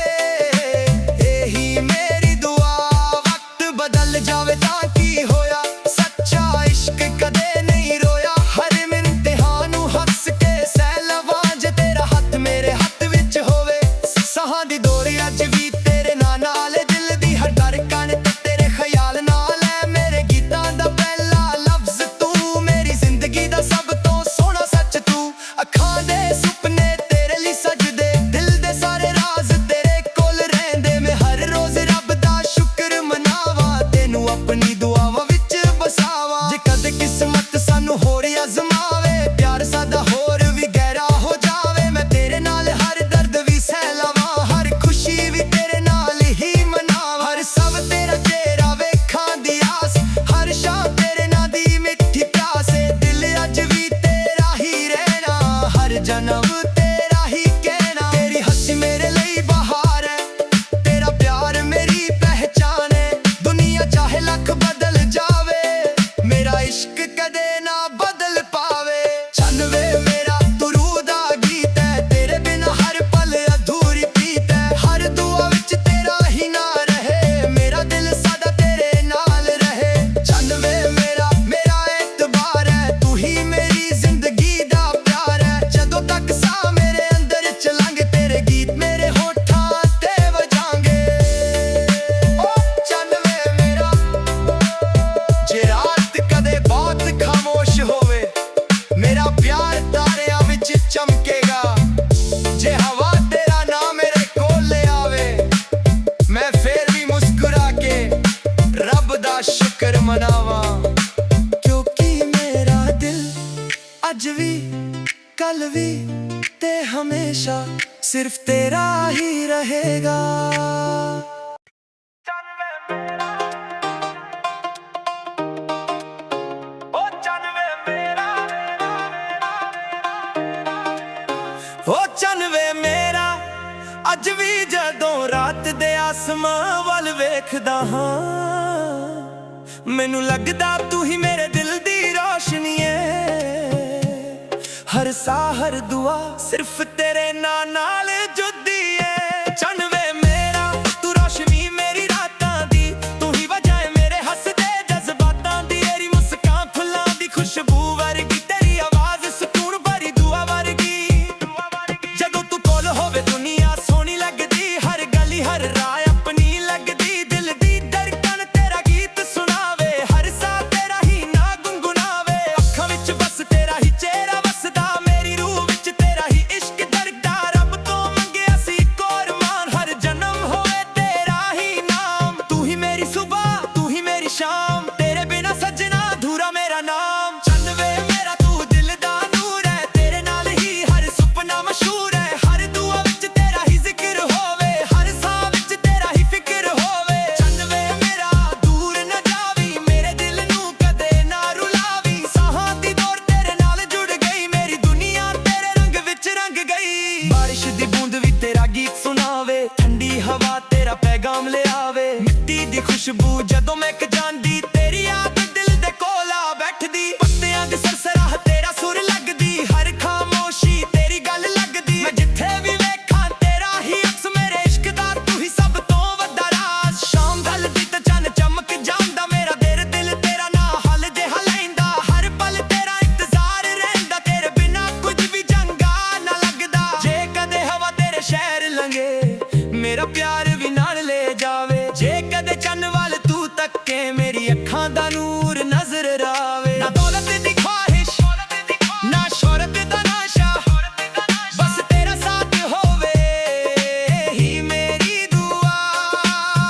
ਇਹੀ ਮੇਰੀ ਦੁਆ, ਵਕਤ ਬਦਲ ਜਾਵੇ ਤਾਂ ਕੀ ਹੋਇਆ, ਸੱਚਾ ਇਸ਼ਕ ਕਦੇ ਨਹੀਂ ਰੋਇਆ। ਹਰ ਇਮਤਿਹਾਨ ਨੂੰ ਹੱਸ ਕੇ ਸਹਿ ਲਵਾਂ, ਜੇ ਤੇਰਾ ਹੱਥ ਮੇਰੇ ਹੱਥ ਵਿੱਚ ਹੋਵੇ। ਸਾਹਾਂ ਦੀ ਡੋਰ ਅੱਜ ਵੀ ਤੇਰੇ ਨਾਂ ਨਾਲ, ਦਿਲ ਦੀ ਹਰ ਧੜਕਣ ਤੇ ਤੇਰੇ ਖਿਆਲ ਨਾਲ ਹੈ। ਮੇਰੇ ਗੀਤਾਂ ਦਾ ਪਹਿਲਾ ਲਫ਼ਜ਼ ਤੂੰ, ਮੇਰੀ ਜ਼ਿੰਦਗੀ ਦਾ ਸਭ ਤੋਂ ਸੋਹਣਾ ਸੱਚ ਤੂੰ। ਅੱਖਾਂ ਦੇ ਸੁਪਨੇ ਤੇਰੇ ਲਈ ਸਜਦੇ, ਦਿਲ ਦੇ ਸਾਰੇ ਰਾਜ਼ ਤੇਰੇ ਕੋਲ ਰਹਿੰਦੇ। ਮੈਂ ਹਰ ਰੋਜ਼ ਰੱਬ ਦਾ ਸ਼ੁਕਰ ਮਨਾਵਾਂ, ਤੈਨੂੰ ਆਪਣੀ ਦੁਆਵਾਂ ਵਿੱਚ ਵਸਾਵਾਂ। ਜੇ ਕਦੇ ਕਿਸਮਤ ਸਾਨੂੰ ਹੋਰ ਅਜ਼ਮਾਵੇ, ਪਿਆਰ ਸਾਡਾ ਹੋਰ ਵੀ ਗਹਿਰਾ ਹੋ ਜਾਵੇ। ਮੈਂ ਤੇਰੇ ਨਾਲ ਹਰ ਦਰਦ ਵੀ ਸਹਿ ਲਵਾਂ, ਹਰ ਖੁਸ਼ੀ ਵੀ ਤੇਰੇ ਨਾਲ ਹੀ ਮਨਾਵਾਂ। ਹਰ ਸਭ ਤੇਰਾ ਚਿਹਰਾ ਵੇਖਾਂ ਦੀ ਆਸ, ਹਰ ਸ਼ਾਮ ਤੇਰੇ ਨਾਂ ਦੀ ਮਿੱਠੀ ਪਿਆਸ ਏ। ਦਿਲ ਅੱਜ ਵੀ ਤੇਰਾ ਹੀ ਰਹਿਣਾ, ਹਰ ਜਨਮ ਤੇਰਾ ਹੀ ਕਹਿਣਾ। ਤੇਰੀ ਹੱਸੀ ਮੇਰੇ ਲਈ ਬਹਾਰ ਹੈ, ਤੇਰਾ ਪਿਆਰ ਮੇਰੀ ਪਹਿਚਾਨ ਹੈ। ਦੁਨੀਆ ਚਾਹੇ ਲੱਖ ਬਦਲ ਜਾਵੇ, ਮੇਰਾ ਇਸ਼ਕ ਕਦੇ ਨਾ ਬਦਲ ਪਾਵੇ। ਚੰਨ ਵੇ ਮੇਰਾ, ਤੂੰ ਰੂਹ ਦਾ ਗੀਤ ਹੈ, ਤੇਰੇ ਬਿਨਾ ਹਰ ਪਲ ਅਧੂਰੀ ਪ੍ਰੀਤ ਹੈ। ਹਰ ਦੁਆ ਵਿੱਚ ਤੇਰਾ ਹੀ ਨਾਂ ਰਹੇ, ਮੇਰਾ ਦਿਲ ਸਦਾ ਤੇਰੇ ਨਾਲ ਰਹੇ। ਚੰਨ ਵੇ ਮੇਰਾ, ਮੇਰਾ ਐਤਬਾਰ ਹੈ, ਤੂੰ ਹੀ ਮੇਰੀ ਜ਼ਿੰਦਗੀ ਦਾ ਪਿਆਰ ਹੈ। ਜਦੋਂ ਤੱਕ ਸਾਹ ਮੇਰੇ ਅੰਦਰ ਚਲਾਂਗੇ, ਤੇਰੇ ਗੀਤ ਮੇਰੇ ਹੋਠਾਂ ਤੇ ਵਜਾਂਗੇ। ਓ ਚੰਨ ਵੇ ਮੇਰਾ, ਜੇ ਰਾਤ ਕਦੇ ਬਹੁਤ ਖਾਮੋਸ਼ ਹੋਵੇ, ਮੇਰਾ ਪਿਆਰ ਤਾਰਿਆਂ ਵਿੱਚ ਚਮਕੇਗਾ। ਜੇ ਹਵਾ ਤੇਰਾ ਨਾਂ ਮੇਰੇ ਕੋਲ ਲੈ ਆਵੇ, ਮੈਂ ਫੇਰ ਵੀ ਮੁਸਕਰਾ ਕੇ ਰੱਬ ਦਾ ਸ਼ੁਕਰ ਮਨਾਵਾਂ। ਕਿਉਂਕਿ ਮੇਰਾ ਦਿਲ ਅੱਜ ਵੀ ਕੱਲ ਵੀ ਤੇ ਹਮੇਸ਼ਾ ਸਿਰਫ ਤੇਰਾ ਹੀ ਰਹੇਗਾ। ਅੱਜ ਵੀ ਜਦੋਂ ਰਾਤ ਦੇ ਆਸਮਾਂ ਵੱਲ ਵੇਖਦਾ ਹਾਂ, ਮੈਨੂੰ ਲੱਗਦਾ ਤੂੰ ਹੀ ਮੇਰੇ ਦਿਲ ਦੀ ਰੋਸ਼ਨੀ ਏ। ਹਰ ਸਾਹ ਹਰ ਦੁਆ ਸਿਰਫ ਤੇਰੇ ਨਾਂ ਨਾਲ ਜੁੜਦੀ ਏ। ਚੰਨ ਵੇ ਮੇਰਾ ਤੂੰ ਰੋਸ਼ਨੀ ਮੇਰੀ ਰਾਤਾਂ ਦੀ, ਤੂੰ ਹੀ ਵਜ੍ਹਾ ਏ ਮੇਰੇ ਹੱਸਦੇ ਜਜ਼ਬਾਤਾਂ ਦੀ। ਤੇਰੀ ਮੁਸਕਾਨ ਫੁੱਲਾਂ ਦੀ ਖੁਸ਼ਬੂ ਵਰਗੀ, ਤੇਰੀ ਆਵਾਜ਼ ਸਕੂਨ ਭਰੀ ਦੁਆ ਵਰਗੀ। ਜਦੋਂ ਤੂੰ ਕੋਲ ਹੋਵੇ ਦੁਨੀਆ ਸੋਹਣੀ ਲੱਗਦੀ, ਹਰ ਗਲੀ ਹਰ ਰਾਹ ਆਪਣੀ ਲੱਗਦੀ। ਦਿਲ ਦੀ ਧੜਕਣ ਤੇਰਾ ਗੀਤ ਸੁਣਾਵੇ, ਹਰ ਸਾਹ ਤੇਰਾ ਹੀ ਨਾ ਗੁੰਗੁਨਾਵੇ। ਅੱਖਾਂ ਵਿੱਚ ਬਸ ਤੇਰਾ ਹੀ ਚਿਹਰਾ ਵਸਦਾ, ਮੇਰੀ ਰੂਹ ਵਿੱਚ ਤੇਰਾ ਹੀ ਇਸ਼ਕ ਦਰਦਾ। ਰੱਬ ਤੋਂ ਮੰਗਿਆ ਸੀ ਇੱਕੋ ਅਰਮਾਨ, ਹਰ ਜਨਮ ਹੋਵੇ ਤੇਰਾ ਹੀ ਨਾਮ। ਤੂੰ ਹੀ ਮੇਰੀ ਸੁਬਹ ਤੂੰ ਹੀ ਮੇਰੀ ਸ਼ਾਮ, ਤੇਰੇ ਬਿਨਾ ਸੱਜਣਾ ਅਧੂਰਾ ਮੇਰਾ ਨਾਮ। ਚੰਨ ਵੇ ਮੇਰਾ ਤੂੰ ਦਿਲ ਦਾ ਨੂਰ ਹੈ, ਤੇਰੇ ਨਾਲ ਹੀ ਹਰ ਸੁਪਨਾ ਮਸ਼ਹੂਰ ਹੈ। ਹਰ ਦੁਆ ਵਿੱਚ ਤੇਰਾ ਹੀ ਜ਼ਿਕਰ ਹੋਵੇ, ਹਰ ਸਾਹ ਵਿੱਚ ਤੇਰਾ ਹੀ ਫਿਕਰ ਹੋਵੇ। ਚੰਨ ਵੇ ਮੇਰਾ ਦੂਰ ਨਾ ਜਾਵੀਂ, ਮੇਰੇ ਦਿਲ ਨੂੰ ਕਦੇ ਨਾ ਰੁਲਾਵੀਂ। ਸਾਹਾਂ ਦੀ ਦੌੜ ਤੇਰੇ ਨਾਲ ਜੁੜ ਗਈ, ਮੇਰੀ ਦੁਨੀਆ ਤੇਰੇ ਰੰਗ ਵਿੱਚ ਰੰਗ ਗਈ। ਬਾਰਿਸ਼ ਦੀ ਬੂੰਦ ਵੀ ਤੇਰਾ ਗੀਤ ਸੁਣਾਵੇ, ਠੰਡੀ ਹਵਾ ਤੇਰਾ ਪੈਗਾਮ ਲਿਆਵੇ। ਮਿੱਟੀ ਦੀ ਖੁਸ਼ਬੂ ਜਦੋਂ ਮਹਿਕ ਜਾਂਦੀ, ਤੇਰੀ ਯਾਦ ਦਿਲ ਦੇ ਕੋਲ ਆ ਬੈਠਦੀ। ਪੱਤਿਆਂ ਦੀ ਸਰਸਰਾਹ ਤੇਰਾ ਸੁਰ ਲੱਗਦੀ, ਹਰ ਖਾਮੋਸ਼ੀ ਤੇਰੀ ਗੱਲ ਲੱਗਦੀ। ਮੈਂ ਜਿੱਥੇ ਵੀ ਵੇਖਾਂ ਤੇਰਾ ਹੀ ਅਕਸ, ਮੇਰੇ ਇਸ਼ਕ ਦਾ ਤੂੰ ਹੀ ਸਭ ਤੋਂ ਵੱਡਾ ਰਾਜ਼। ਸ਼ਾਮ ਢਲਦੀ ਤੇ ਚੰਨ ਚਮਕ ਜਾਂਦਾ, ਮੇਰਾ ਦਿਲ ਤੇਰਾ ਨਾਂ ਹਲ ਜਿਹਾ ਲੈਂਦਾ। ਹਰ ਪਲ ਤੇਰਾ ਇੰਤਜ਼ਾਰ ਰਹਿੰਦਾ, ਤੇਰੇ ਬਿਨਾ ਕੁਝ ਵੀ ਚੰਗਾ ਨਾ ਲੱਗਦਾ। ਜੇ ਕਦੇ ਹਵਾ ਤੇਰੇ ਸ਼ਹਿਰ ਲੰਘੇ, ਮੇਰਾ ਪਿਆਰ ਵੀ ਨਾਲ ਲੈ ਜਾਵੇ। ਜੇ ਕਦੇ ਚੰਨ ਵੱਲ ਤੂੰ ਤੱਕੇ, ਮੇਰੀ ਅੱਖਾਂ ਦਾ ਨੂਰ ਨਜ਼ਰ ਆਵੇ। ਨਾ ਦੌਲਤ ਦੀ ਖਵਾਹਿਸ਼ ਨਾ ਸ਼ੋਹਰਤ ਦਾ ਨਸ਼ਾ, ਬਸ ਤੇਰਾ ਸਾਥ ਹੋਵੇ ਹੀ ਮੇਰੀ ਦੁਆ।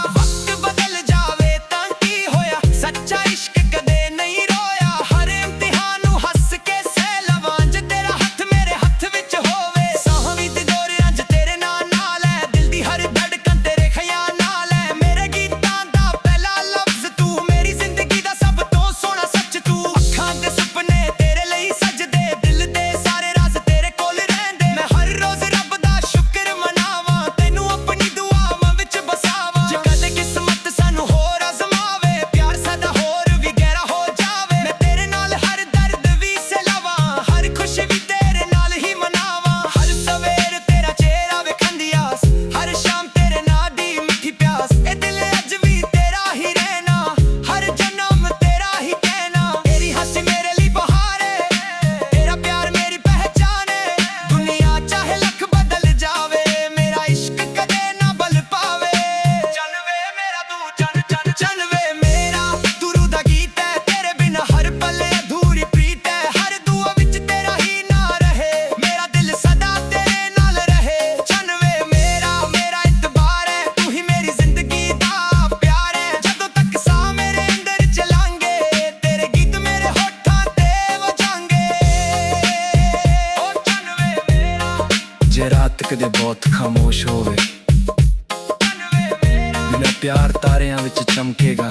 ਵਕਤ ਬਦਲ ਜਾਵੇ ਤਾਂ ਕੀ ਹੋਇਆ, ਸੱਚਾ ਇਸ਼ਕ ਕਦੇ ਨਹੀਂ ਰੋਇਆ। ਹਰ ਇਮਤਿਹਾਨ ਨੂੰ ਹੱਸ ਕੇ ਸਹਿ ਲਵਾਂ, ਜੇ ਤੇਰਾ ਹੱਥ ਮੇਰੇ ਹੱਥ ਵਿੱਚ ਹੋਵੇ। ਸਾਹਾਂ ਵੀ ਤੇ ਦੌਰਿਆਂ 'ਚ ਤੇਰੇ ਨਾਂ ਨਾਲ ਹੈ, ਦਿਲ ਦੀ ਹਰ ਧੜਕਣ ਤੇਰੇ ਖਿਆਲ ਨਾਲ ਹੈ। ਮੇਰੇ ਗੀਤਾਂ ਦਾ ਪਹਿਲਾ ਲਫ਼ਜ਼ ਤੂੰ, ਮੇਰੀ ਜ਼ਿੰਦਗੀ ਦਾ ਸਭ ਤੋਂ ਸੋਹਣਾ ਸੱਚ ਤੂੰ। ਅੱਖਾਂ ਦੇ ਸੁਪਨੇ ਤੇਰੇ ਲਈ ਸਜਦੇ, ਦਿਲ ਦੇ ਸਾਰੇ ਰਾਜ਼ ਤੇਰੇ ਕੋਲ ਰਹਿੰਦੇ। ਮੈਂ ਹਰ ਰੋਜ਼ ਰੱਬ ਦਾ ਸ਼ੁਕਰ ਮਨਾਵਾਂ, ਤੈਨੂੰ ਆਪਣੀ ਦੁਆਵਾਂ ਵਿੱਚ ਬਸਾਵਾਂ। ਜੇ ਕਦੇ ਕਿਸਮਤ ਸਾਨੂੰ ਹੋਰ ਅਜ਼ਮਾਵੇ, ਪਿਆਰ ਸਾਡਾ ਹੋਰ ਵੀ ਗਹਿਰਾ ਹੋ ਜਾਵੇ। ਮੈਂ ਤੇਰੇ ਨਾਲ ਹਰ ਦਰਦ ਵੀ ਸਹਿਲਾਵਾਂ, ਹਰ ਖੁਸ਼ੀ ਵੀ ਤੇਰੇ ਨਾਲ ਹੀ ਮਨਾਵਾਂ। ਹਰ ਸਵੇਰ ਤੇਰਾ ਚਿਹਰਾ ਵੇਖਣ ਦੀ ਆਸ, ਹਰ ਸ਼ਾਮ ਤੇਰੇ ਨਾਂ ਦੀ ਮਿੱਠੀ ਪਿਆਸ। ਇਹ ਦਿਲ ਅੱਜ ਵੀ ਤੇਰਾ ਹੀ ਰਹਿਣਾ, ਹਰ ਜਨਮ ਤੇਰਾ ਹੀ ਕਹਿਣਾ। ਤੇਰੀ ਹੱਸੀ ਮੇਰੇ ਲਈ ਬਹਾਰ ਏ, ਤੇਰਾ ਪਿਆਰ ਮੇਰੀ ਪਹਿਚਾਨ ਏ। ਦੁਨੀਆ ਚਾਹੇ ਲੱਖ ਬਦਲ ਜਾਵੇ, ਮੇਰਾ ਇਸ਼ਕ ਕਦੇ ਨਾ ਬਲ ਪਾਵੇ। ਚੰਨ ਵੇ ਮੇਰਾ ਤੂੰ ਚੰਨ ਵੇ ਮੇਰਾ ਤੂੰ ਰੂਹ ਦਾ ਗੀਤ ਹੈ, ਤੇਰੇ ਬਿਨਾ ਹਰ ਪਲ ਅਧੂਰੀ ਪ੍ਰੀਤ ਹੈ। ਹਰ ਦੁਆ ਵਿੱਚ ਤੇਰਾ ਹੀ ਨਾਂ ਰਹੇ, ਮੇਰਾ ਦਿਲ ਸਦਾ ਤੇਰੇ ਨਾਲ ਰਹੇ। ਚੰਨ ਵੇ ਮੇਰਾ ਇਤਬਾਰ ਹੈ, ਤੂੰ ਹੀ ਮੇਰੀ ਜ਼ਿੰਦਗੀ ਦਾ ਪਿਆਰ ਹੈ। ਜਦੋਂ ਤੱਕ ਸਾਹ ਮੇਰੇ ਅੰਦਰ ਚਲਾਂਗੇ, ਤੇਰੇ ਗੀਤ ਮੇਰੇ ਹੋਠਾਂ ਤੇ ਵਜਾਂਗੇ। ਓ ਚੰਨ ਵੇ ਮੇਰਾ ਜੇ ਰਾਤ ਕਦੇ ਬਹੁਤ ਖਾਮੋਸ਼ ਹੋਵੇ, ਮੇਰਾ ਪਿਆਰ ਤਾਰਿਆਂ ਵਿੱਚ ਚਮਕੇਗਾ।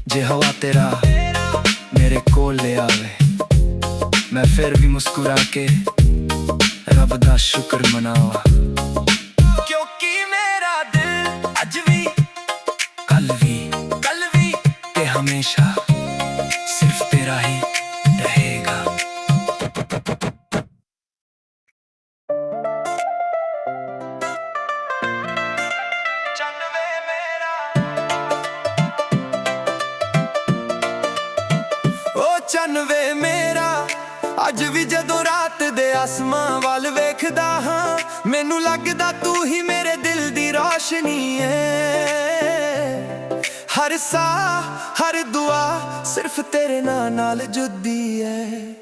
ਜੇ ਹਵਾ ਤੇਰਾ ਮੇਰੇ ਕੋਲ ਲੈ ਆਵੇ, ਮੈਂ ਫਿਰ ਵੀ ਮੁਸਕਰਾ ਕੇ ਰੱਬ ਦਾ ਸ਼ੁਕਰ ਮਨਾਵਾਂ। ਕਿਉਂਕਿ ਮੇਰਾ ਦਿਲ ਅੱਜ ਵੀ ਕੱਲ ਵੀ ਤੇ ਹਮੇਸ਼ਾ ਸਿਰਫ ਤੇਰਾ ਹੀ ਰਹੇਗਾ। ਚੰਨ ਵੇ ਮੇਰਾ ਓ ਚੰਨ ਵੇ ਮੇਰਾ, ਅੱਜ ਵੀ ਜਦੋਂ ਰਾਤ ਦੇ ਆਸਮਾਂ ਵੱਲ ਵੇਖਦਾ ਹਾਂ, ਮੈਨੂੰ ਲੱਗਦਾ ਤੂੰ ਹੀ ਮੇਰੇ ਦਿਲ ਦੀ ਰੋਸ਼ਨੀ ਏ। ਹਰ ਸਾਹ ਹਰ ਦੁਆ ਸਿਰਫ ਤੇਰੇ ਨਾਂ ਨਾਲ ਜੁੜਦੀ ਏ।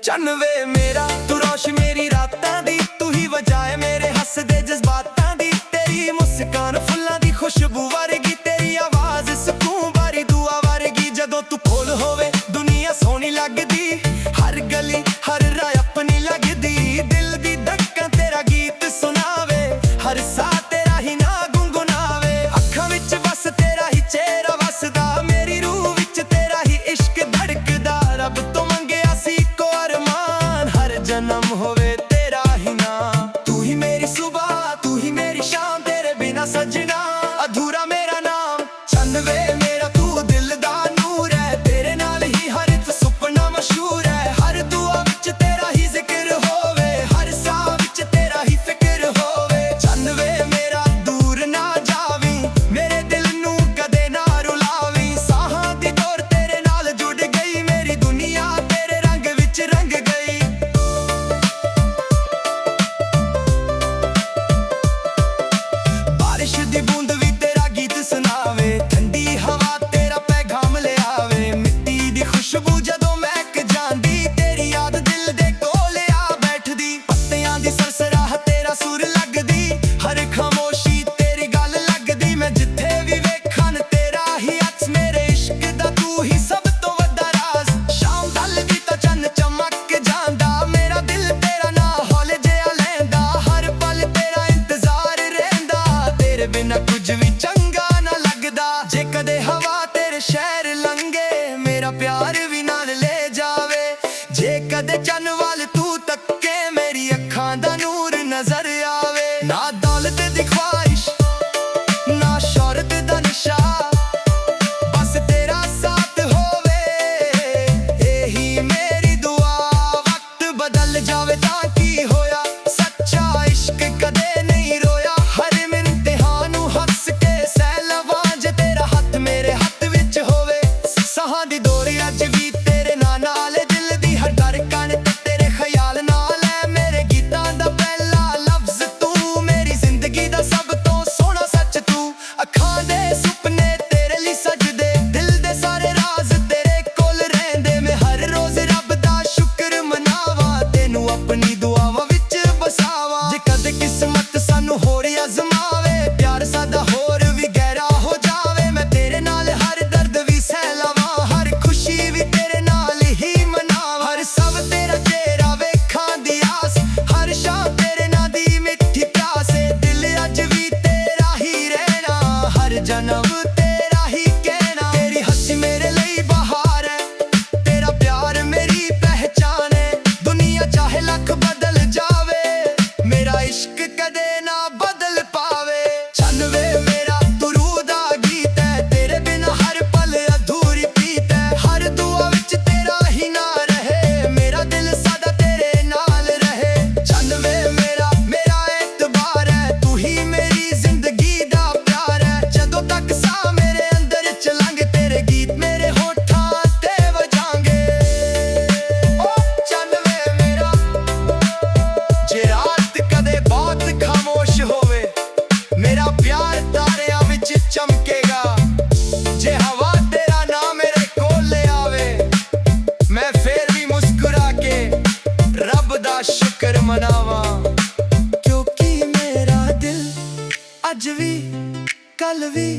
ਚੰਨ ਵੇ ਮੇਰਾ ਤੂੰ ਰੋਸ਼ ਮੇਰੀ ਰਾਤਾਂ ਦੀ, ਤੂੰ ਹੀ ਵਜ੍ਹਾ ਏ ਮੇਰੇ ਹੱਸਦੇ ਜਜ਼ਬਾਤਾਂ ਦੀ। ਤੇਰੀ ਮੁਸਕਾਨ ਫੁੱਲਾਂ ਦੀ ਖੁਸ਼ਬੂ ਵਰਗੀ, ਤੇਰੀ ਆਵਾਜ਼ ਸਕੂਨ ਭਰੀ ਦੁਆ ਵਰਗੀ। ਜਦੋਂ ਤੂੰ ਕੋਲ ਹੋਵੇ ਦੁਨੀਆ ਸੋਹਣੀ ਲੱਗਦੀ, ਹਰ ਗਲੀ ਹਰ ਰਾਹ ਆਪਣੀ ਲੱਗਦੀ। ਦਿਲ ਦੀ ਧੜਕਣ ਤੇਰਾ ਗੀਤ ਸੁਣਾਵੇ, ਹਰ ਸਾਹ ਤੇਰਾ ਹੀ ਨਾ ਗੁੰਗੁਨਾਵੇ। ਅੱਖਾਂ ਵਿੱਚ ਬਸ ਤੇਰਾ ਹੀ ਚਿਹਰਾ ਵਸਦਾ, ਮੇਰੀ ਰੂਹ ਵਿੱਚ ਤੇਰਾ ਹੀ ਇਸ਼ਕ ਧੜਕਦਾ। ਰੱਬ ਤੋਂ ਮੰਗਿਆ ਸੀ ਇੱਕੋ ਅਰਮਾਨ, ਹਰ ਜਨਮ ਹੋਵੇ ਤੇਰਾ ਹੀ ਨਾਮ। ਤੂੰ ਹੀ ਮੇਰੀ ਸੁਬਹ ਤੂੰ ਹੀ ਮੇਰੀ ਖੁਸ਼ਬੂ ਜਦੋਂ ਮਹਿਕ ਜਾਂਦੀ, ਤੇਰੀ ਯਾਦ ਦਿਲ ਦੇ ਕੋਲ ਆ ਬੈਠਦੀ। ਪੱਤਿਆਂ ਦੀ ਸਰਸਰਾਹ ਤੇਰਾ ਸੁਰ ਲੱਗਦੀ, ਹਰ ਖਾਮੋਸ਼ੀ ਤੇਰੀ ਗੱਲ ਲੱਗਦੀ। ਮੈਂ ਜਿੱਥੇ ਵੀ ਵੇਖਾਂ ਤੇਰਾ ਹੀ ਅਕਸ, ਮੇਰੇ ਇਸ਼ਕ ਦਾ ਤੂੰ ਹੀ ਸਭ ਤੋਂ ਵੱਡਾ ਰਾਜ਼। ਸ਼ਾਮ ਢਲਦੀ ਤਾਂ ਚੰਨ ਚਮਕ ਜਾਂਦਾ, ਮੇਰਾ ਦਿਲ ਤੇਰਾ ਨਾਂ ਹੌਲੇ ਜਿਹਾ ਲੈਂਦਾ। ਹਰ ਪਲ ਤੇਰਾ ਇੰਤਜ਼ਾਰ ਰਹਿੰਦਾ, ਤੇਰੇ ਬਿਨਾਂ ਕੁਝ ਵੀ ਚੰਗਾ ਨਾ ਲੱਗਦਾ। ਜੇ ਕਦੇ ਹਵਾ ਤੇਰੇ ਸ਼ਹਿਰ ਲੰਘੇ, ਮੇਰਾ ਪਿਆਰ ਵੀ ਨਾਲ ਲੈ ਜਾਵੇ। ਜੇ ਕਦੇ ਚੰਨ ਵੱਲ ਤੂੰ ਤੱਕੇ, ਮੇਰੀ ਅੱਖਾਂ ਦਾ ਨੂਰ ਨਜ਼ਰ ਆਵੇ। ਨਾ ਦੌਲਤ ਦੀ ਖਵਾਇਸ਼, ਨਾ ਸ਼ੌਹਰਤ ਦਾ ਨਸ਼ਾ, ਬਸ ਤੇਰਾ ਸਾਥ ਹੋਵੇ, ਇਹੀ ਮੇਰੀ ਦੁਆ। ਵਕਤ ਬਦਲ ਜਾਵੇ ਤਾਂ ਕੀ ਹੋਇਆ, ਸੱਚਾ ਇਸ਼ਕ ਕਦੇ ਨਹੀਂ ਰੋਇਆ। ਹਰ ਇਮਤਿਹਾਨ ਨੂੰ ਹੱਸ ਕੇ ਸਹਿ ਲਵਾਂ, ਜੇ ਤੇਰਾ ਹੱਥ ਮੇਰੇ ਹੱਥ ਵਿੱਚ ਹੋਵੇ। ਸਾਹਾਂ ਦੀ ਡੋਰੀ ਅੱਜ ਵੀ ਤੇਰੇ ਨਾਂ ਨਾਲ, ਦਿਲ ਦੀ ਹਰ ਧੜਕਣ ਤੇ ਤੇਰੇ ਖਿਆਲ ਨਾਲ ਹੈ। ਮੇਰੇ ਗੀਤਾਂ ਦਾ ਪਹਿਲਾ ਲਫ਼ਜ਼ ਤੂੰ, ਮੇਰੀ ਜ਼ਿੰਦਗੀ ਦਾ ਸਭ ਤੋਂ ਸੋਹਣਾ ਸੱਚ ਤੂੰ। ਅੱਖਾਂ ਦੇ ਸੁਪਨੇ ਤੇਰੇ ਲਈ ਸਜਦੇ, ਦਿਲ ਦੇ ਸਾਰੇ ਰਾਜ਼ ਤੇਰੇ ਕੋਲ ਰਹਿੰਦੇ। ਮੈਂ ਹਰ ਰੋਜ਼ ਰੱਬ ਦਾ ਸ਼ੁਕਰ ਮਨਾਵਾਂ, ਤੈਨੂੰ ਆਪਣੀ ਦੁਆਵਾਂ ਵਿੱਚ ਬਸਾਵਾਂ। ਜੇ ਕਦੇ ਕਿਸਮਤ ਸਾਨੂੰ ਹੋਰ ਅਜ਼ਮਾਵੇ, ਪਿਆਰ ਸਾਡਾ ਹੋਰ ਵੀ ਗਹਿਰਾ ਹੋ ਜਾਵੇ। ਮੈਂ ਤੇਰੇ ਨਾਲ ਹਰ ਦਰਦ ਵੀ ਸਹਿ ਲਵਾਂ, ਹਰ ਖੁਸ਼ੀ ਵੀ ਤੇਰੇ ਨਾਲ ਹੀ ਮਨਾਵਾਂ। ਹਰ ਸਭ ਤੇਰਾ ਚਿਹਰਾ ਵੇਖਾਂ ਦੀ ਆਸ, ਹਰ ਸ਼ਾਮ ਤੇਰੇ ਨਾਂ ਦੀ ਮਿੱਠੀ ਪਿਆਸ। ਦਿਲ ਅੱਜ ਵੀ ਤੇਰਾ ਹੀ ਰਹਿਣਾ, ਹਰ ਜਨਮ ਤੇਰਾ ਹੀ ਕਹਿਣਾ। ਤੇਰੀ ਹੱਸੀ ਮੇਰੇ ਲਈ ਬਹਾਰ ਹੈ, ਤੇਰਾ ਪਿਆਰ ਮੇਰੀ ਪਹਿਚਾਨ ਹੈ। ਦੁਨੀਆ ਚਾਹੇ ਲੱਖ ਬਦਲ ਜਾਵੇ, ਮੇਰਾ ਇਸ਼ਕ ਕਦੇ ਨਾ ਬਦਲ ਪਾਵੇ। ਚੰਨ ਵੇ ਮੇਰਾ ਤੂੰ ਰੂਹ ਦਾ ਗੀਤ ਹੈ, ਤੇਰੇ ਬਿਨਾਂ ਹਰ ਪਲ ਅਧੂਰੀ ਪ੍ਰੀਤ ਹੈ। ਹਰ ਦੁਆ ਵਿੱਚ ਤੇਰਾ ਹੀ ਨਾਂ ਰਹੇ, ਮੇਰਾ ਦਿਲ ਸਦਾ ਤੇਰੇ ਨਾਲ ਰਹੇ। ਚੰਨ ਵੇ ਮੇਰਾ ਐਤਬਾਰ ਹੈ, ਤੂੰ ਹੀ ਮੇਰੀ ਜ਼ਿੰਦਗੀ ਦਾ ਪਿਆਰ ਹੈ। ਜਦੋਂ ਤੱਕ ਸਾਹ ਮੇਰੇ ਅੰਦਰ ਚਲਾਂਗੇ, ਤੇਰੇ ਗੀਤ ਮੇਰੇ ਹੋਠਾਂ ਤੇ ਵਜਾਂਗੇ। ਓ ਚੰਨ ਵੇ ਮੇਰਾ, ਜੇ ਰਾਤ ਕਦੇ ਬਹੁਤ ਖਾਮੋਸ਼ ਹੋਵੇ, ਮੇਰਾ ਪਿਆਰ ਤਾਰਿਆਂ ਵਿੱਚ ਚਮਕੇਗਾ। ਜੇ ਹਵਾ ਤੇਰਾ ਨਾਂ ਮੇਰੇ ਕੋਲ ਆਵੇ, ਮੈਂ ਫੇਰ ਵੀ ਮੁਸਕਰਾ ਕੇ ਰੱਬ ਦਾ ਸ਼ੁਕਰ ਮਨਾਵਾਂ। ਕਿਉਂਕਿ ਮੇਰਾ ਦਿਲ ਅੱਜ ਵੀ, ਕੱਲ ਵੀ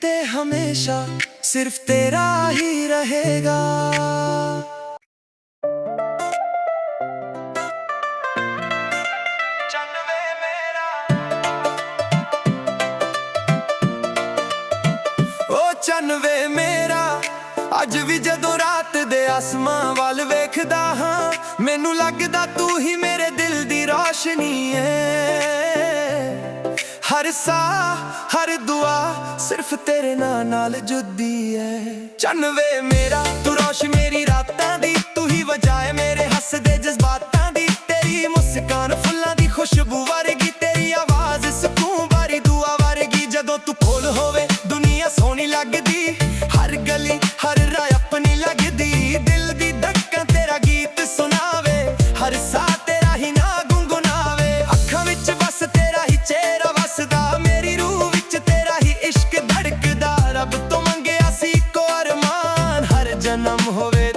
ਤੇ ਹਮੇਸ਼ਾ ਸਿਰਫ ਤੇਰਾ ਹੀ ਰਹੇਗਾ। ਚੰਨ ਵੇ ਮੇਰਾ, ਓ ਚੰਨ ਵੇ ਮੇਰਾ, ਅੱਜ ਵੀ ਜਦੋਂ ਰਾਤ ਦੇ ਆਸਮਾਂ ਵੱਲ ਵੇਖਦਾ ਹਾਂ, ਮੈਨੂੰ ਲੱਗਦਾ ਤੂੰ ਹੀ ਮੇਰੇ ਦਿਲ ਦੀ ਰੋਸ਼ਨੀ ਏ। ਹਰ ਸਾਹ, ਹਰ ਦੁਆ ਸਿਰਫ ਤੇਰੇ ਨਾਂ ਨਾਲ ਜੁੜਦੀ ਏ। ਚੰਨ ਵੇ ਮੇਰਾ, ਤੂੰ ਰੋਸ਼ਨ ਮੇਰੀ ਰਾਤਾਂ ਦੀ, ਤੂੰ ਹੀ ਵਜ੍ਹਾ ਏ ਮੇਰੇ ਹੱਸਦੇ ਜਜ਼ਬਾਤਾਂ ਦੀ। ਤੇਰੀ ਮੁਸਕਾਨ ਫੁੱਲਾਂ ਦੀ ਖੁਸ਼ਬੂ ਵਰਗੀ, ਤੇਰੀ ਆਵਾਜ਼ ਸਕੂਨ ਭਰੀ ਦੁਆ ਵਰਗੀ। ਜਦੋਂ ਤੂੰ ਕੋਲ ਹੋਵੇ ਦੁਨੀਆ ਸੋਹਣੀ ਲੱਗਦੀ, ਹਰ ਗਲੀ ਹਰ ਰਾਹ ਆਪਣੀ ਲੱਗਦੀ। ਦਿਲ ਦੀ ਧੜਕਣ ਤੇਰਾ ਗੀਤ ਸੁਣਾਵੇ, ਹਰ ਸਾਹ ਤੇਰਾ ਹੀ ਨਾਂ ਗੁੰਗੁਨਾਵੇ। ਅੱਖਾਂ ਵਿੱਚ ਬਸ ਤੇਰਾ ਹੀ ਚਿਹਰਾ ਵਸਦਾ, ਮੇਰੀ ਰੂਹ ਵਿੱਚ ਤੇਰਾ ਹੀ ਇਸ਼ਕ ਧੜਕਦਾ। ਰੱਬ ਤੋਂ ਮੰਗਿਆ ਸੀ ਇੱਕੋ ਅਰਮਾਨ, ਹਰ ਜਨਮ ਹੋਵੇ